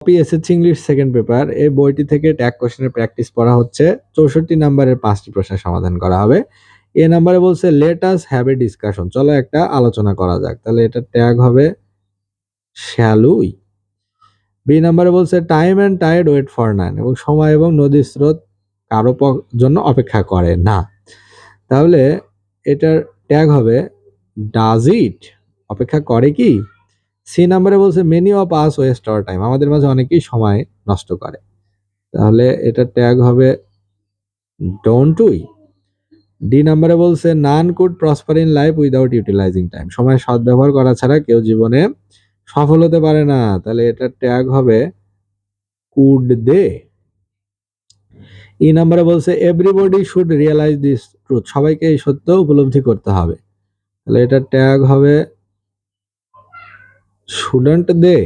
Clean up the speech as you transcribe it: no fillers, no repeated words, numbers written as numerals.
Copy SSC English second paper এই বইটি থেকে ট্যাগ কোশ্চেনের প্র্যাকটিস পড়া হচ্ছে। 64 নম্বরের 5টি প্রশ্নের সমাধান করা হবে। এ নম্বরে বলছে let us have a discussion, চলো একটা আলোচনা করা যাক। তাহলে এটা ট্যাগ হবে শ্যাল উই। বি নম্বরে বলছে time and tide wait for none, এবং সময় এবং নদীর স্রোত কারো জন্য অপেক্ষা করে না। তাহলে এটার ট্যাগ হবে ডাজ ইট, অপেক্ষা করে কি। সি নাম্বারে বলছে many of us waste our time, আমাদের মাঝে অনেকেই সময় নষ্ট করে। তাহলে এটা ট্যাগ হবে ডোন্ট উই। ডি নাম্বারে বলছে none could prosper in life without utilizing time, সময় সদ্ব্যবহার করা ছাড়া কেউ জীবনে সফল হতে পারে না। তাহলে এটা ট্যাগ হবে কুড দে। ই নাম্বারে বলছে everybody should realise this truth, সবাইকে এই সত্য উপলব্ধি করতে হবে। তাহলে এটা ট্যাগ হবে শুডন্ট দে।